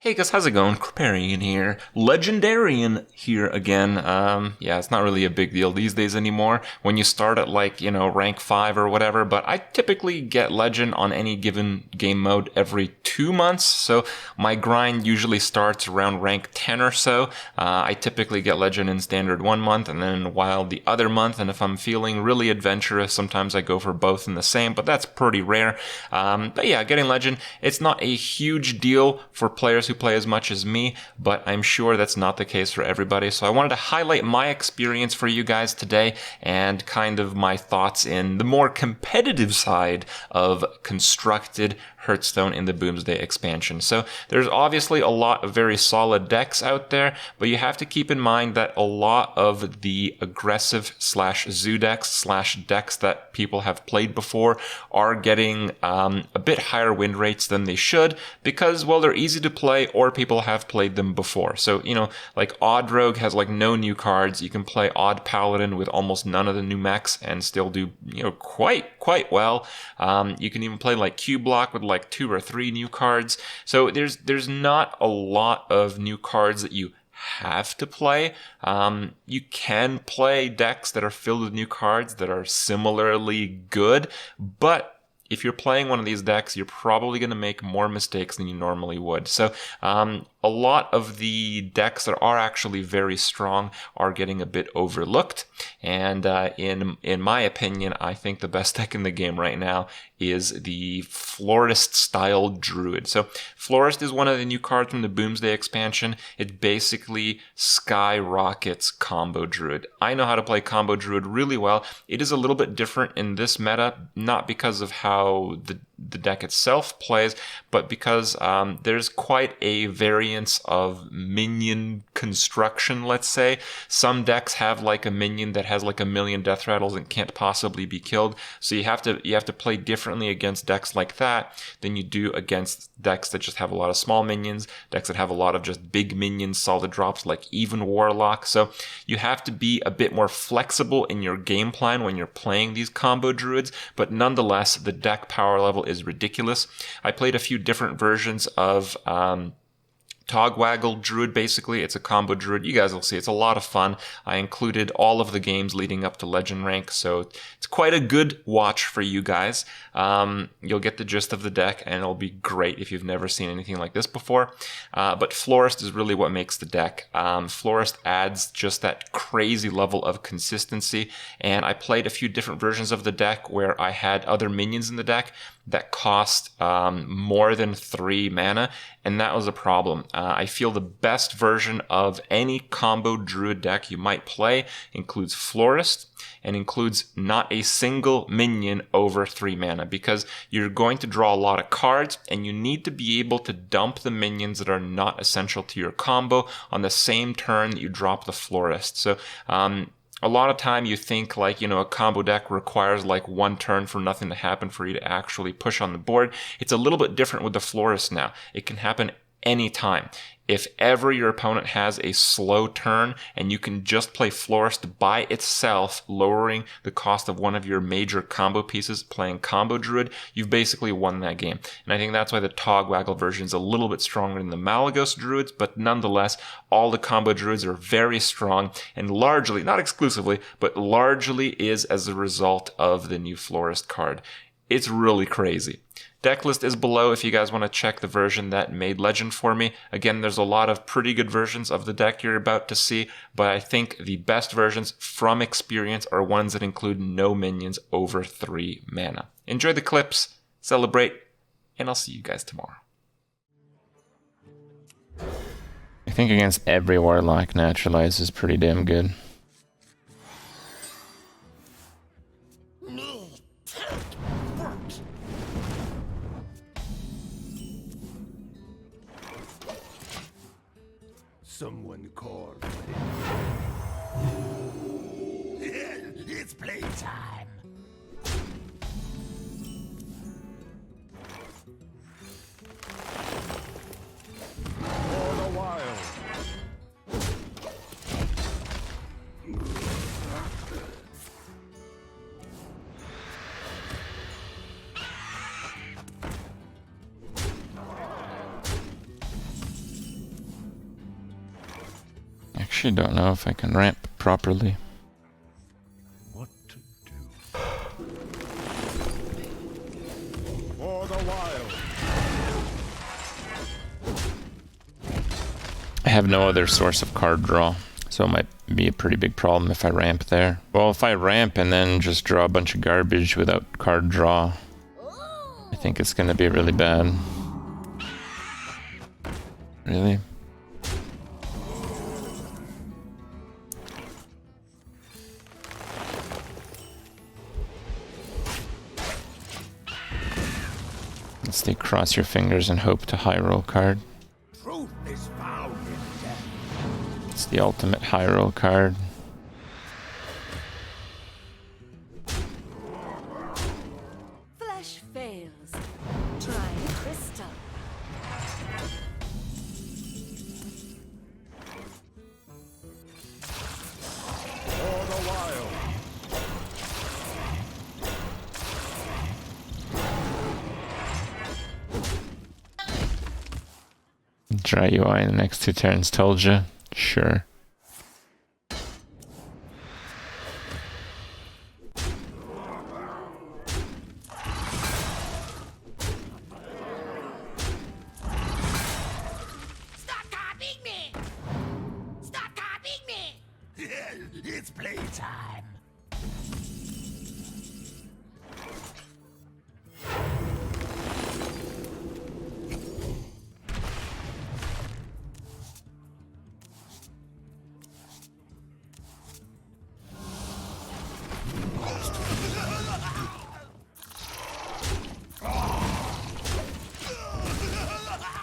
Hey guys, how's it going? Kripparrian here. Legendarian here again. Yeah, it's not really a big deal these days anymore when you start at rank 5 or whatever, but I typically get legend on any given game mode every 2 months, so my grind usually starts around rank 10 or so. I typically get legend in standard 1 month and then wild the other month, and if I'm feeling really adventurous, sometimes I go for both in the same, but that's pretty rare. But yeah, getting legend, it's not a huge deal for players who play as much as me, but I'm sure that's not the case for everybody. So I wanted to highlight my experience for you guys today and kind of my thoughts in the more competitive side of constructed Hearthstone in the Boomsday expansion. So there's obviously a lot of very solid decks out there, but you have to keep in mind that a lot of the aggressive / zoo decks / decks that people have played before are getting a bit higher win rates than they should because, well, they're easy to play or people have played them before. So, like Odd Rogue has no new cards. You can play Odd Paladin with almost none of the new mechs and still do, quite well. You can even play like Q Block with 2 or 3 new cards. So there's not a lot of new cards that you have to play. You can play decks that are filled with new cards that are similarly good, but if you're playing one of these decks, you're probably going to make more mistakes than you normally would. So a lot of the decks that are actually very strong are getting a bit overlooked. And in my opinion, I think the best deck in the game right now is the FLORIST style Druid. So FLORIST is one of the new cards from the Boomsday expansion. It basically skyrockets combo Druid. I know how to play combo Druid really well. It is a little bit different in this meta, not because of how the deck itself plays, but because there's quite a variance of minion construction, let's say. Some decks have a minion that has a million death rattles and can't possibly be killed. So you have to play differently against decks like that than you do against decks that just have a lot of small minions, decks that have a lot of just big minions, solid drops like even Warlock. So you have to be a bit more flexible in your game plan when you're playing these combo druids, but nonetheless, the deck power level is ridiculous. I played a few different versions of Togwaggle Druid, basically. It's a combo Druid. You guys will see. It's a lot of fun. I included all of the games leading up to Legend Rank, so it's quite a good watch for you guys. You'll get the gist of the deck, and it'll be great if you've never seen anything like this before. But FLORIST is really what makes the deck. FLORIST adds just that crazy level of consistency, and I played a few different versions of the deck where I had other minions in the deck that cost more than 3 mana, and that was a problem. I feel the best version of any combo druid deck you might play includes FLORIST and includes not a single minion over 3 mana, because you're going to draw a lot of cards and you need to be able to dump the minions that are not essential to your combo on the same turn that you drop the FLORIST. So a lot of time you think a combo deck requires 1 turn for nothing to happen for you to actually push on the board. It's a little bit different with the FLORIST now. It can happen anytime. If ever your opponent has a slow turn and you can just play FLORIST by itself, lowering the cost of one of your major combo pieces playing combo druid, you've basically won that game. And I think that's why the Togwaggle version is a little bit stronger than the Malagos druids, but nonetheless, all the combo druids are very strong and largely, not exclusively, but largely is as a result of the new FLORIST card. It's really crazy. Decklist is below if you guys want to check the version that made Legend for me. Again, there's a lot of pretty good versions of the deck you're about to see, but I think the best versions from experience are ones that include no minions over 3 mana. Enjoy the clips, celebrate, and I'll see you guys tomorrow. I think against every Warlock, Naturalize is pretty damn good. Someone called. It's playtime. All the while. actually don't know if I can ramp properly. What to do? For the wild. I have no other source of card draw, so it might be a pretty big problem if I ramp there. Well, if I ramp and then just draw a bunch of garbage without card draw, I think it's gonna be really bad. Really? Let's stay cross your fingers and hope to high roll card. Truth is found in death. It's the ultimate high roll card. Flesh fails. Try crystal. For the wild. Dry UI in the next 2 turns, told you. Sure. Stop copying me! Stop copying me! It's playtime.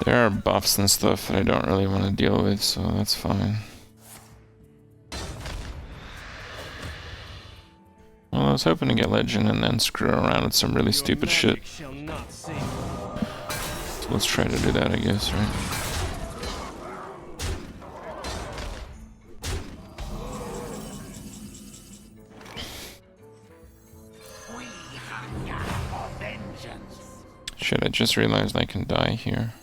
There are buffs and stuff that I don't really want to deal with, so that's fine. Well, I was hoping to get Legend and then screw around with some really stupid shit. So let's try to do that, I guess, right? We hunger for vengeance. Shit, I just realized I can die here.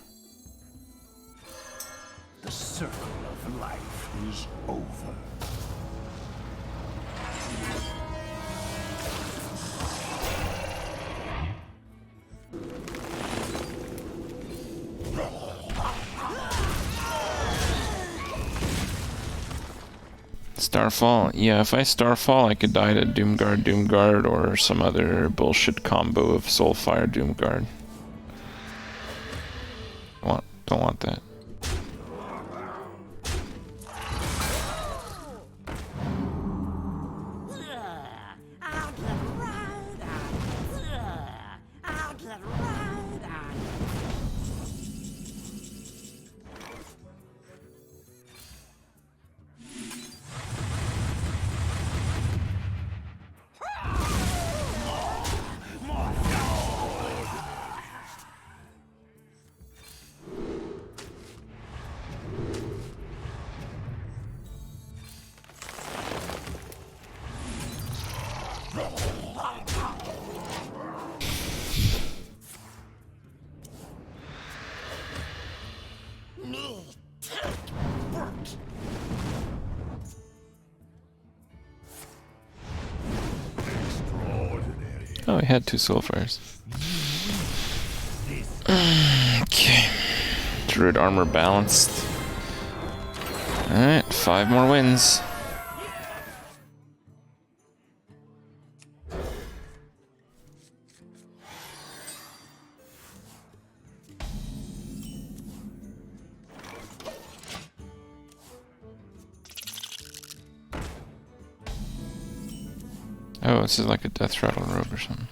The circle of life is over. Starfall? Yeah, if I Starfall, I could die to Doomguard, or some other bullshit combo of Soulfire Doomguard. Don't want that. Oh, I had 2 Soulfires. Okay. Druid armor balanced. Alright, 5 more wins. Oh, this is like a death rattle robe or something.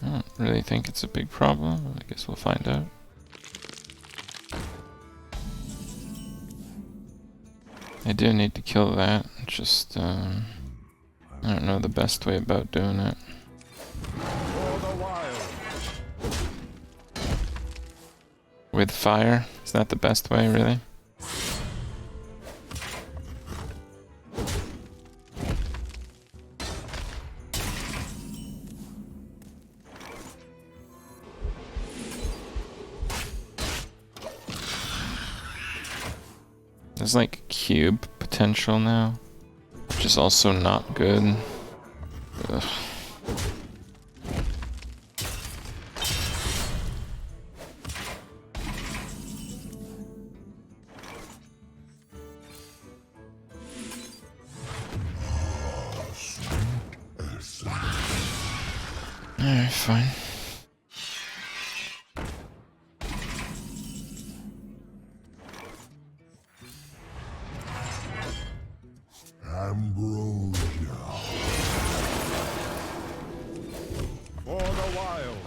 I don't really think it's a big problem. I guess we'll find out. I do need to kill that. Just, I don't know the best way about doing it. For the wild. With fire? Is that the best way, really? There's like cube potential now, which is also not good. Ugh. Alright, fine. Ambrosia. For the wild.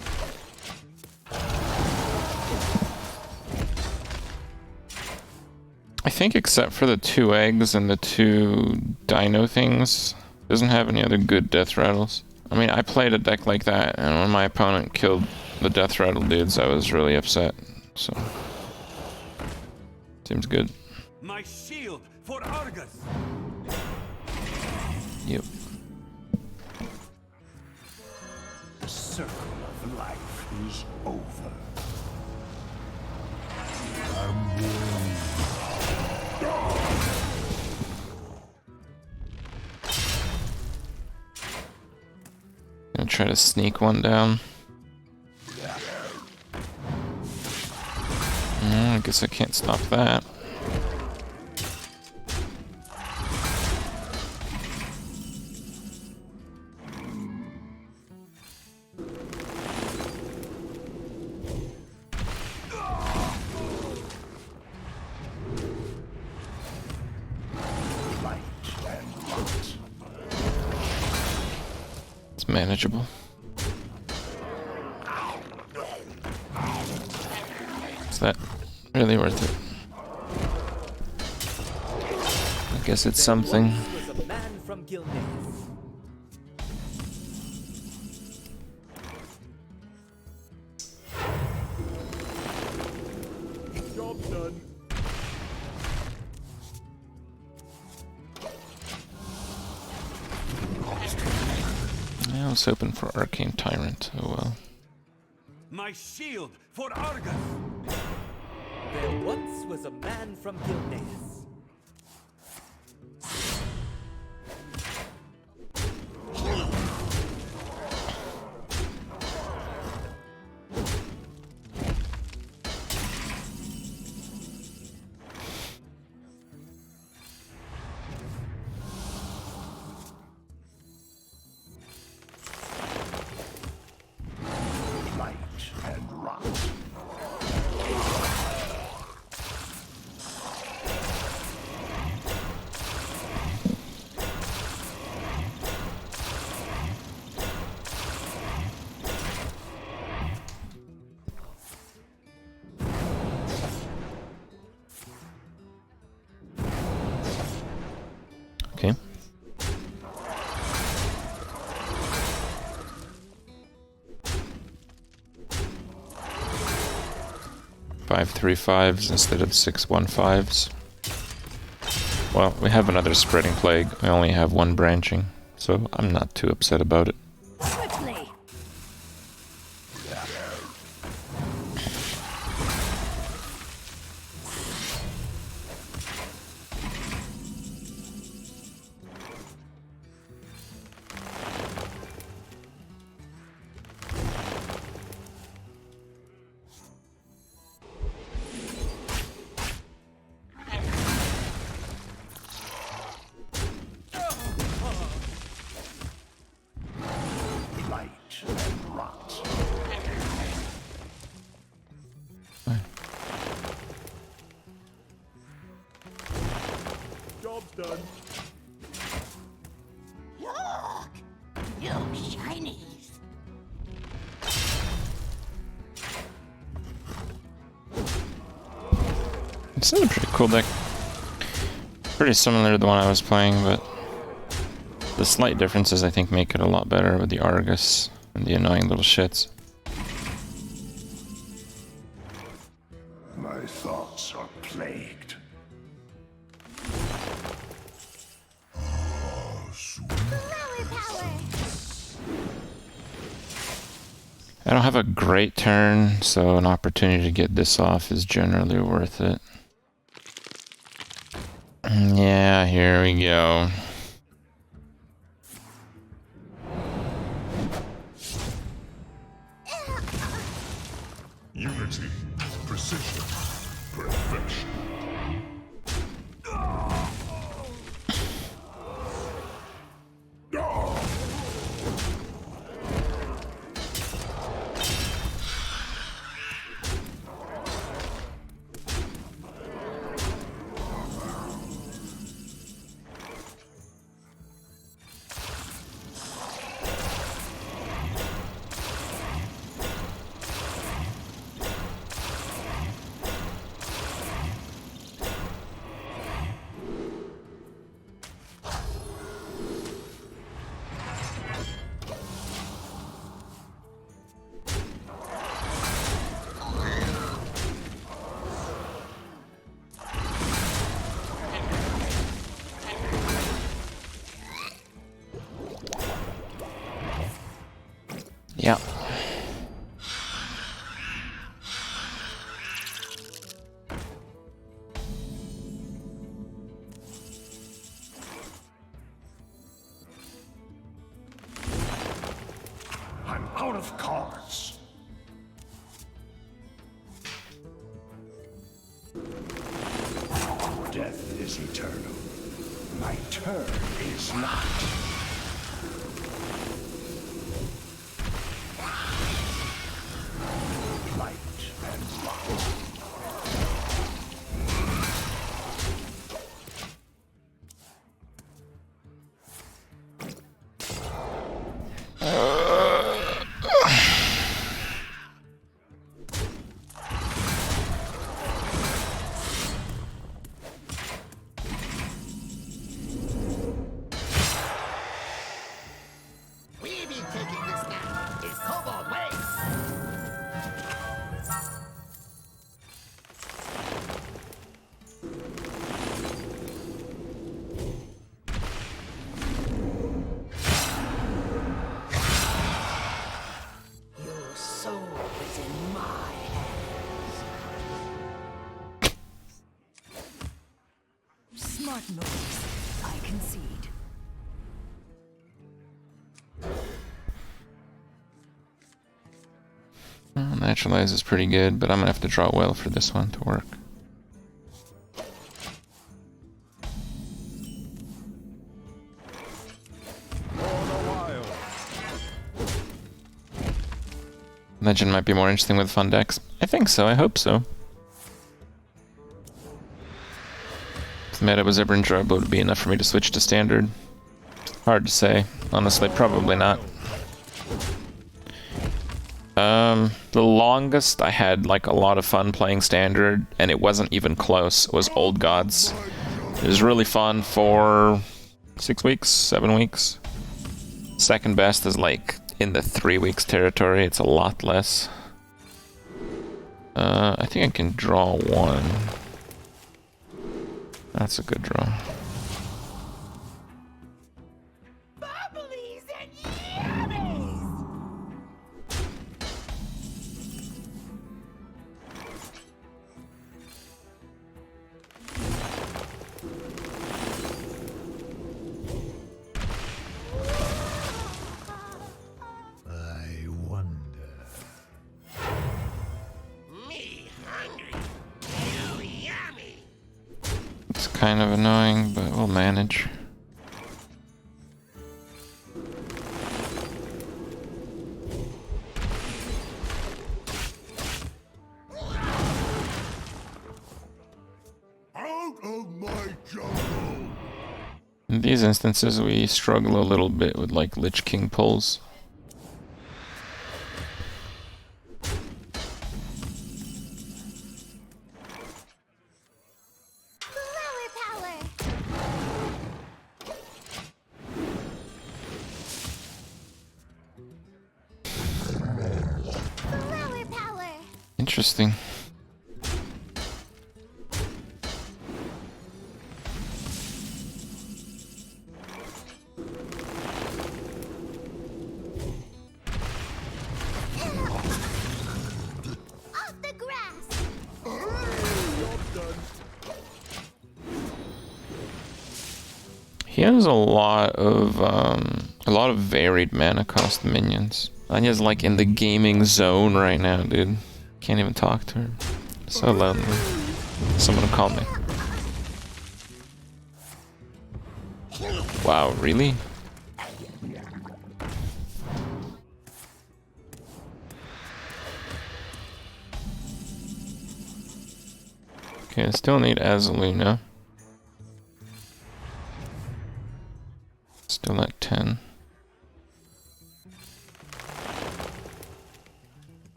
I think except for the 2 eggs and the 2 dino things, doesn't have any other good death rattles. I mean, I played a deck like that, and when my opponent killed the death rattle dudes, I was really upset. So, seems good. My shield for Argus. Yep. The circle of life is over. Gonna try to sneak one down. I guess I can't stop that. It's manageable. Is that really worth it? I guess it's something. Was a man from Gilneas. Job done. I was hoping for Arcane Tyrant. Oh well. My shield for Argus. There once was a man from Gilneas. Light and rot. Okay. Five 3/5s instead of 6 1/5s. Well, we have another spreading plague. We only have 1 branching, so I'm not too upset about it. Quickly. Light and rot. Job done. Look! New shinies. It's still a pretty cool deck. Pretty similar to the one I was playing, but the slight differences I think make it a lot better with the Argus and the annoying little shits. My thoughts are plagued. Flower power. I don't have a great turn, so an opportunity to get this off is generally worth it. here we go. Unity, precision, perfection. Yeah. I'm out of cards. Death is eternal. My turn is not. Light and rot. We be taking this now. It's Cobalt Way. Your soul is in my hands. Smart moves. I concede. Well, Naturalize is pretty good, but I'm gonna have to draw well for this one to work. Legend might be more interesting with fun decks. I think so, I hope so. If the meta was ever enjoyable, it would be enough for me to switch to standard. Hard to say. Honestly, probably not. The longest I had like a lot of fun playing standard, and it wasn't even close, was Old Gods. It was really fun for 6 weeks, 7 weeks. Second best is like in the 3 weeks territory. It's a lot less. I think I can draw one. That's a good draw. Bubblies and yummies! I wonder. Me hungry. You yummy. It's kind of annoying, but we'll manage. Out of my jungle! In these instances, we struggle a little bit with like Lich King pulls. Flower power. Flower power. Interesting. Off the grass. He has a lot of varied mana cost minions. Anya's like in the gaming zone right now, dude. Can't even talk to her. So lonely. Someone call me. Wow, really? Okay, I still need Azaluna. Still at 10.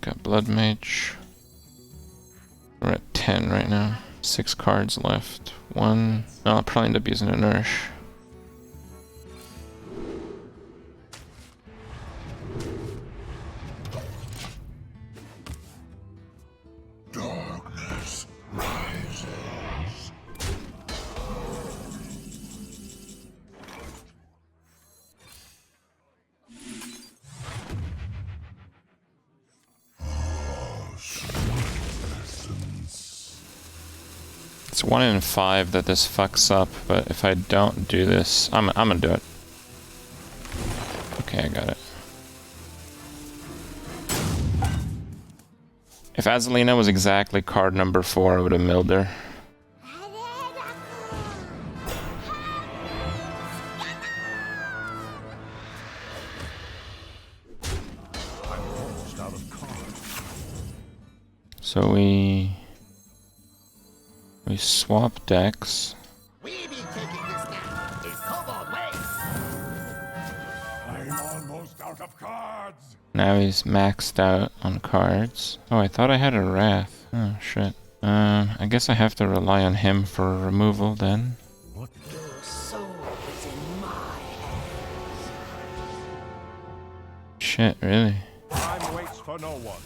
Got Blood Mage. We're at 10 right now. 6 cards left. One. No, I'll probably end up using a Nourish. Darkness rises. It's 1 in 5 that this fucks up, but if I don't do this, I'm gonna do it. Okay, I got it. If Azalina was exactly card number 4, I would have milled her. Almost out of cards. So we swap decks. We be taking this now. It's Cobalt way. I'm almost out of cards. Now he's maxed out on cards. Oh, I thought I had a Wrath. Oh, shit. I guess I have to rely on him for removal then. Your soul is in my hands. Shit, really? Time waits for no one.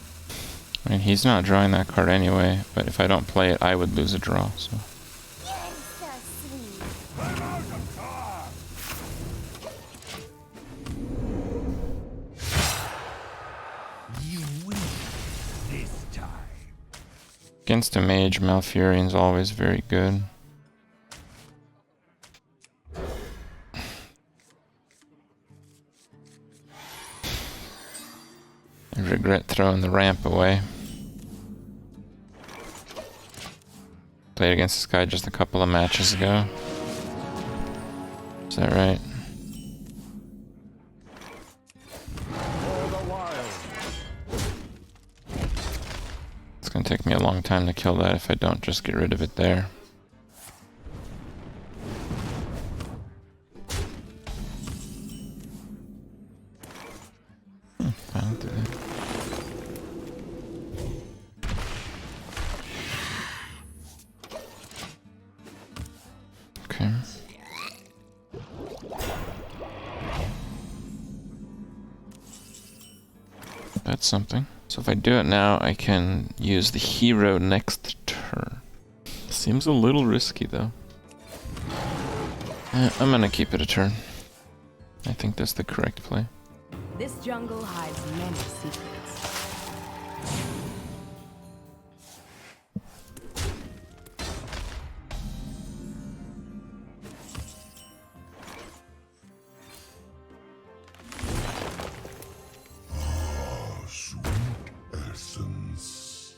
I mean, he's not drawing that card anyway, but if I don't play it, I would lose a draw, so... You're so sweet. I'm out of cards. You win this time. Against a mage, Malfurion's always very good. I regret throwing the ramp away. Played against this guy just a couple of matches ago. Is that right? For the wild. It's gonna take me a long time to kill that if I don't just get rid of it there. I'll do that. Okay. That's something. So if I do it now, I can use the hero next turn. Seems a little risky though. I'm gonna keep it a turn. I think that's the correct play. This jungle hides many secrets. Sweet essence.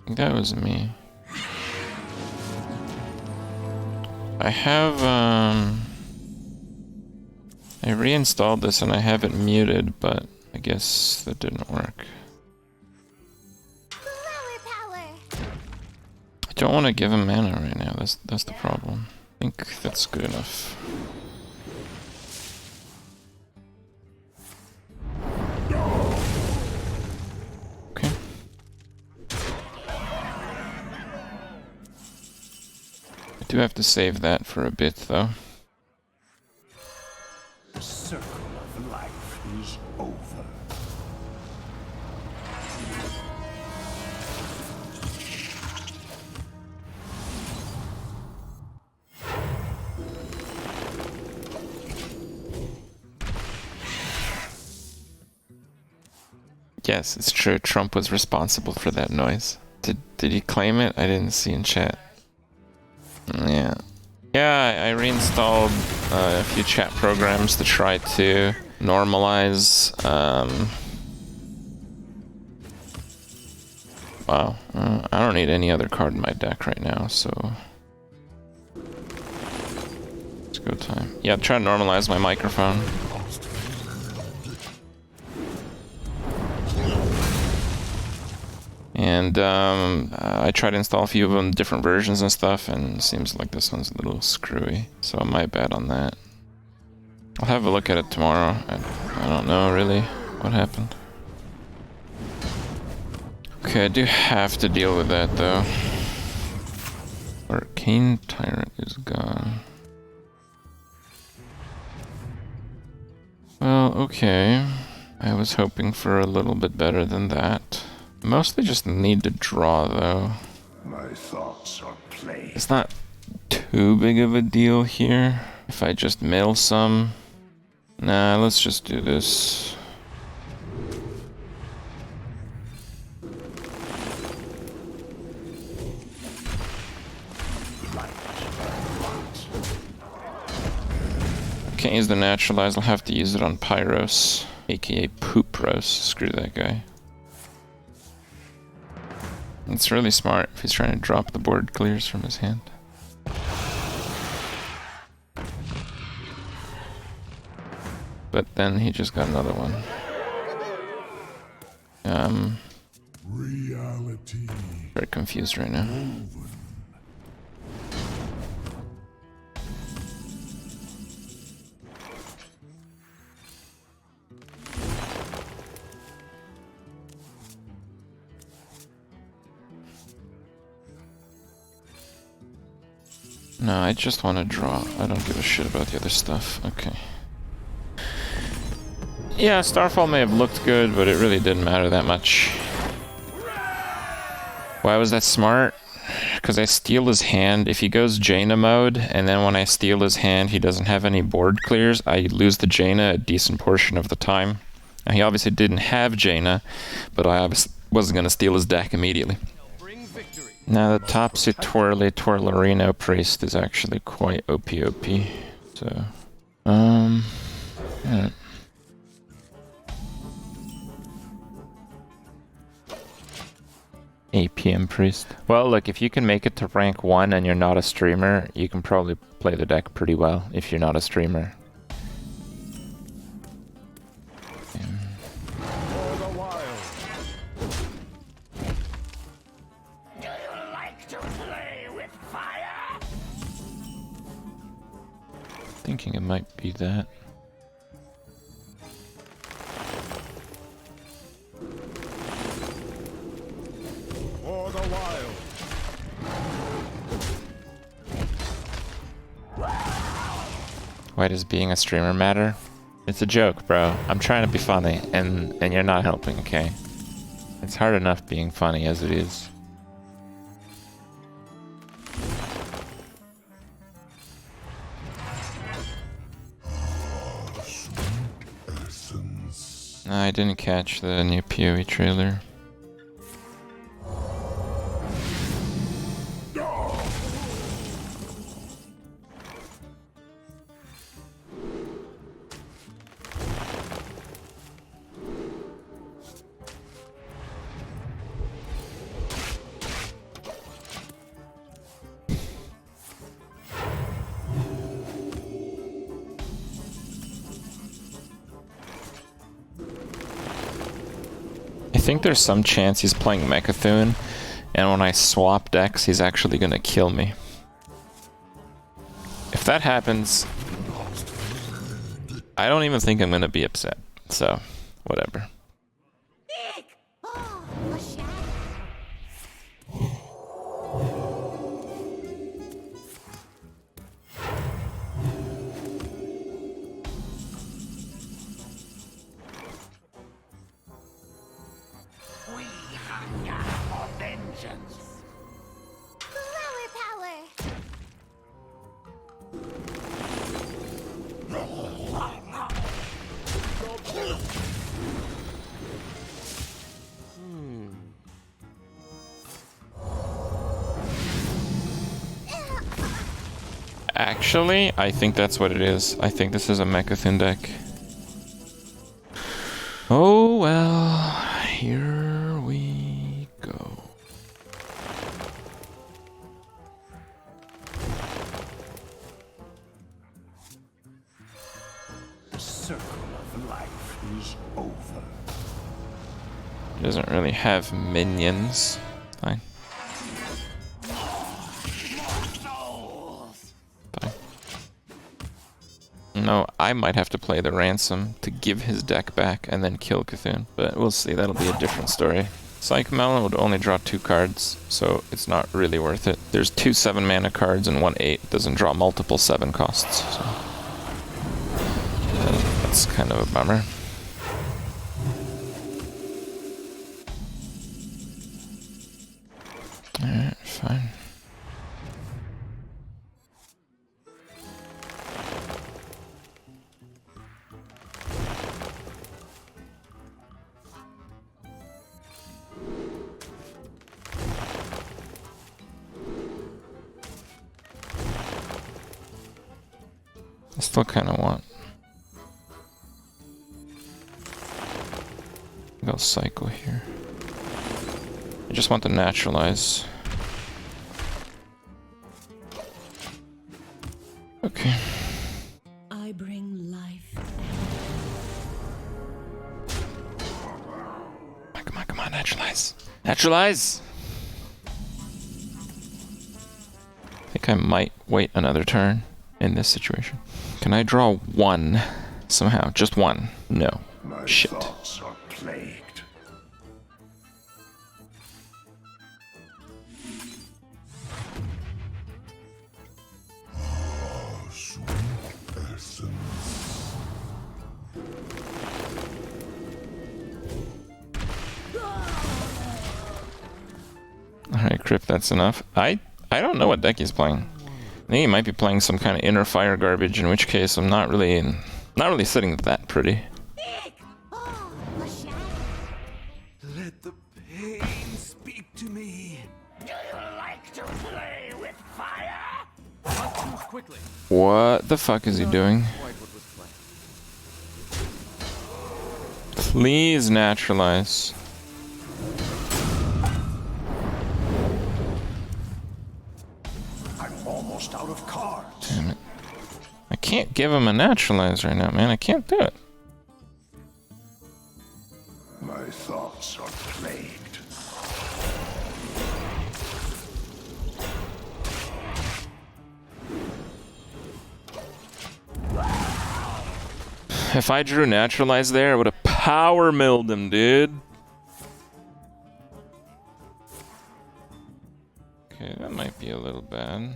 That was me. I have, I reinstalled this and I have it muted, but I guess that didn't work. Flower power. I don't want to give him mana right now, that's the problem. I think that's good enough. Okay. I do have to save that for a bit though. The circle of life is over. Yes, it's true. Trump was responsible for that noise. Did he claim it? I didn't see in chat. Yeah. Yeah, I reinstalled a few chat programs to try to normalize. Wow. I don't need any other card in my deck right now, so... Let's go time. Yeah, try to normalize my microphone. And I tried to install a few of them, different versions and stuff, and it seems like this one's a little screwy. So my bad on that. I'll have a look at it tomorrow. I don't know really what happened. Okay, I do have to deal with that though. Arcane Tyrant is gone. Well, okay. I was hoping for a little bit better than that. Mostly just need to draw though. My thoughts are plain. It's not too big of a deal here. If I just mill some. Nah, let's just do this. Can't use the naturalize, I'll have to use it on Pyros, aka Poopros. Screw that guy. It's really smart if he's trying to drop the board clears from his hand. But then he just got another one. Reality. Very confused right now. No, I just want to draw. I don't give a shit about the other stuff. Okay. Yeah, Starfall may have looked good, but it really didn't matter that much. Why was that smart? Because I steal his hand. If he goes Jaina mode, and then when I steal his hand, he doesn't have any board clears, I lose the Jaina a decent portion of the time. Now, he obviously didn't have Jaina, but I wasn't going to steal his deck immediately. Now the Topsy Twirly Twirlerino Priest is actually quite OP. So, yeah. APM Priest. Well, look, if you can make it to rank 1 and you're not a streamer, you can probably play the deck pretty well if you're not a streamer. Thinking it might be that. For the wild. Why does being a streamer matter? It's a joke, bro. I'm trying to be funny, and you're not helping, okay? It's hard enough being funny as it is. I didn't catch the new PoE trailer. I think there's some chance he's playing Mechathune, and when I swap decks, he's actually gonna kill me. If that happens, I don't even think I'm gonna be upset. So, whatever. Oh, a shadow. We hunger for vengeance. Flower power. Actually, I think that's what it is. I think this is a Mechathin deck. Oh well, here we go. The circle of life is over. He doesn't really have minions. Fine. Fine. No, I might have to play the ransom to give his deck back and then kill Cthulhu. But we'll see, that'll be a different story. Psych Melon would only draw 2 cards, so it's not really worth it. There's 2 7-mana cards and 1 8. It doesn't draw multiple 7 costs, so that's kind of a bummer. Alright, fine. I still kind of want... Go cycle here. I just want to naturalize. Okay. I bring life. Come on, naturalize. Naturalize! I think I might wait another turn in this situation. Can I draw 1 somehow? Just 1? No. My Shit. thoughts are plagued. Alright, Krip, that's enough. I don't know what deck he's playing. I think he might be playing some kind of inner fire garbage, in which case I'm not really sitting that pretty. Oh, a shadow. Let the pain speak to me. Do you like to play with fire? Not too quickly. What the fuck is he doing? Quite what was planned. Please naturalize. I'm almost out of cards. Damn it. I can't give him a naturalize right now, man. I can't do it. My thoughts are plagued. If I drew naturalize there, I would have power milled him, dude. Okay, that might be a little bad.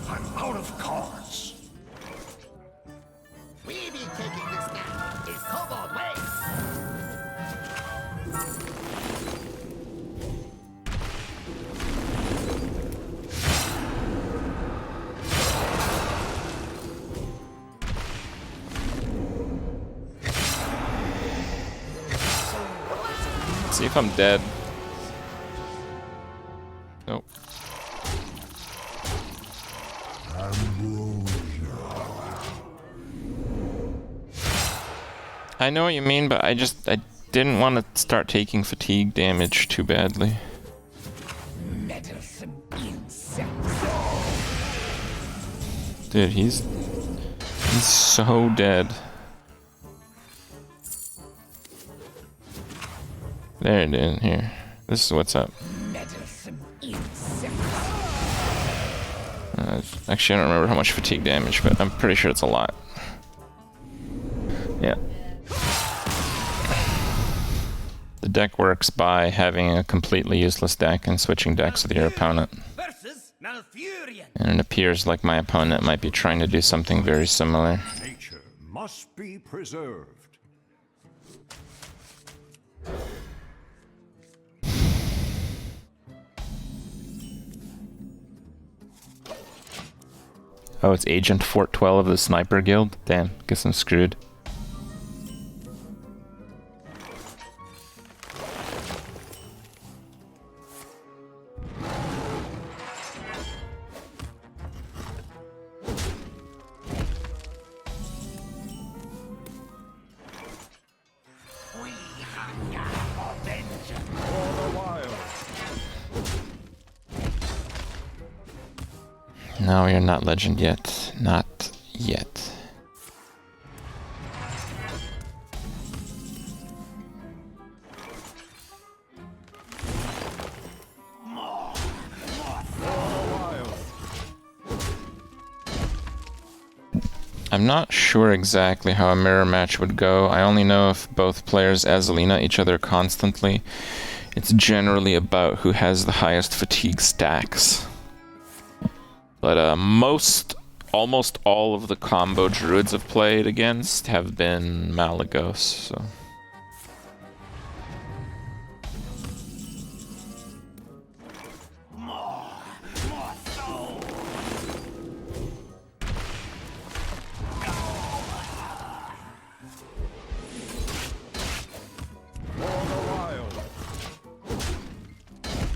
I'm out of cards. We be taking this now. Is Kobold ways? See if I'm dead. Nope. I know what you mean, but I didn't want to start taking fatigue damage too badly. Meddlesome insect. Dude, he's so dead. There it is, here. This is what's up. Meddlesome insect. Actually, I don't remember how much fatigue damage, but I'm pretty sure it's a lot. Yeah. The deck works by having a completely useless deck and switching decks with your opponent. Versus Malfurion. And it appears like my opponent might be trying to do something very similar. Nature must be preserved. Oh, it's Agent Fort 12 of the Sniper Guild? Damn, guess I'm screwed. No, you're not legend yet. Not yet. I'm not sure exactly how a mirror match would go. I only know if both players Azalina each other constantly. It's generally about who has the highest fatigue stacks. But almost all of the combo druids I've played against have been Malagos, so...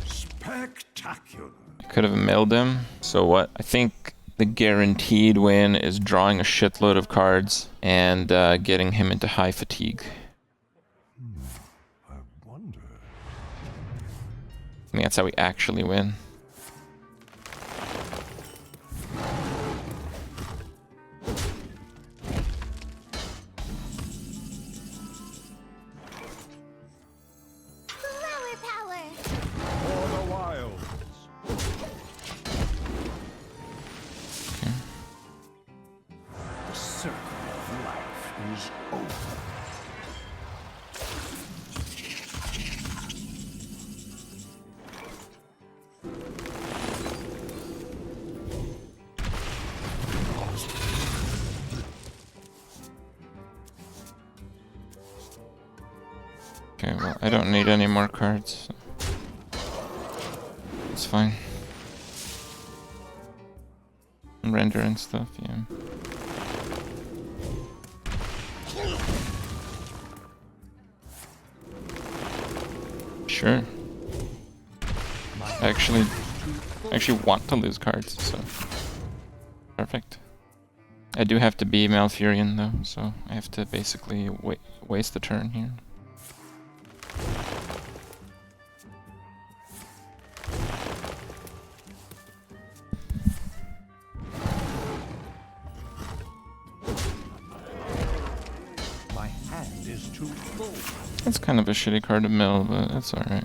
Spectacular. Could have milled him. So what? I think the guaranteed win is drawing a shitload of cards and getting him into high fatigue. I wonder. I think that's how we actually win. Flower power. For the wilds. The circle of life is over. Okay, well, I don't need any more cards. So it's fine. Render and stuff, yeah. Sure. I actually want to lose cards, so perfect. I do have to be Malfurion though, so I have to basically waste the turn here. My hand is too full. It's kind of a shitty card to mill, but it's alright.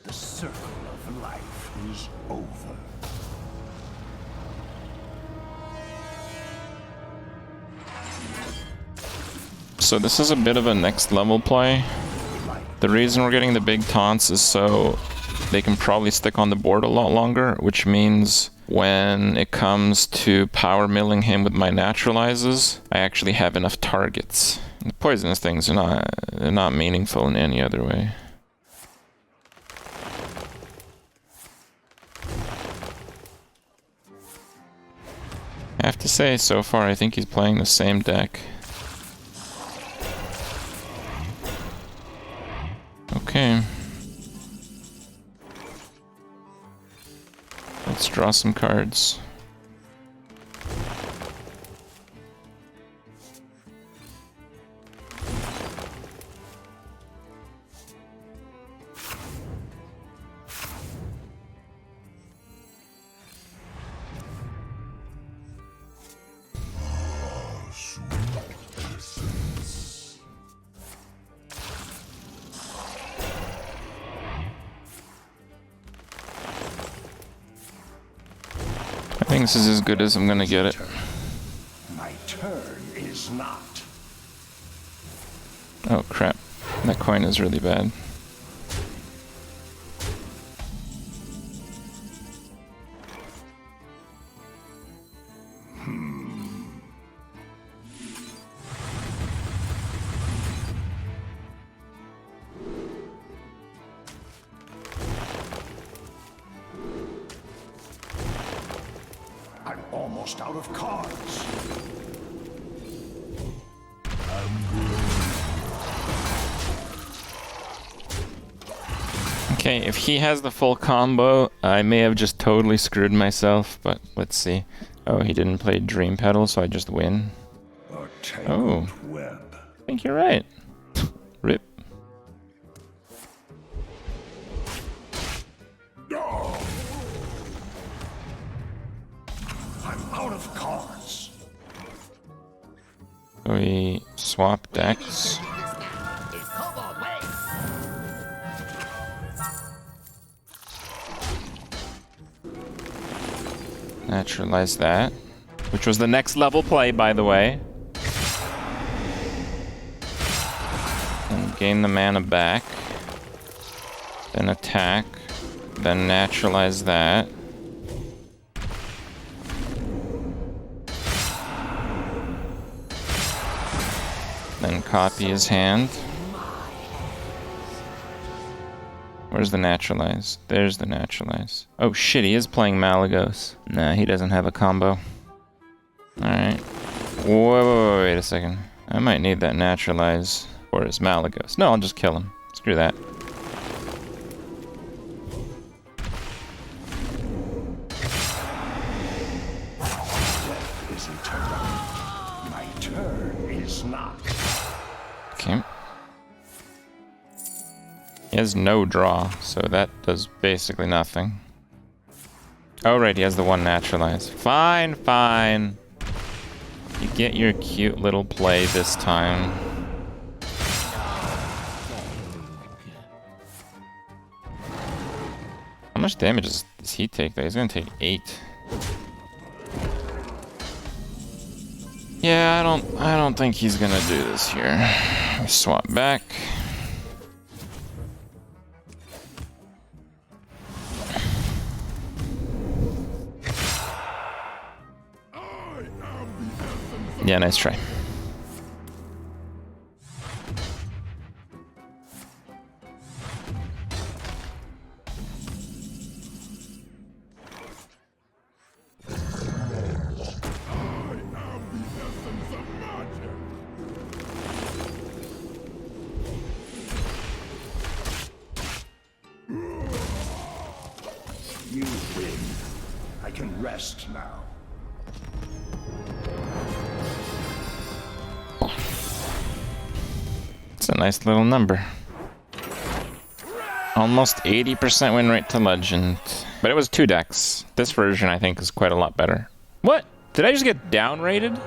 The circle of life is over. So this is a bit of a next level play. The reason we're getting the big taunts is so they can probably stick on the board a lot longer, which means when it comes to power milling him with my naturalizes, I actually have enough targets. The poisonous things are not meaningful in any other way. I have to say, so far I think he's playing the same deck. Okay. Let's draw some cards. I think this is as good as I'm gonna get it. My turn is not. Oh crap, that coin is really bad. I'm almost out of cards. Okay, if he has the full combo, I may have just totally screwed myself, but let's see. Oh, he didn't play Dream Petal, so I just win. A tangled Oh. web. I think you're right. Rip. out of cards. So we swap decks. It's Cobalt Way. Naturalize that. Which was the next level play, by the way. And gain the mana back. Then attack. Then naturalize that. Then copy his hand. Where's the naturalize? There's the naturalize. Oh shit, he is playing Malagos. Nah, he doesn't have a combo. Alright. Wait a second. I might need that naturalize for his Malagos. No, I'll just kill him. Screw that. Death is eternal. My turn is not. Okay. He has no draw, so that does basically nothing. Oh right, he has the one naturalize. Fine, fine. You get your cute little play this time. How much damage does he take though? He's gonna take 8. Yeah, I don't think he's gonna do this here. Swap back. Yeah, nice try. You win. I can rest now. It's a nice little number. Almost 80% win rate to Legend. But it was 2 decks. This version, I think, is quite a lot better. What? Did I just get downrated?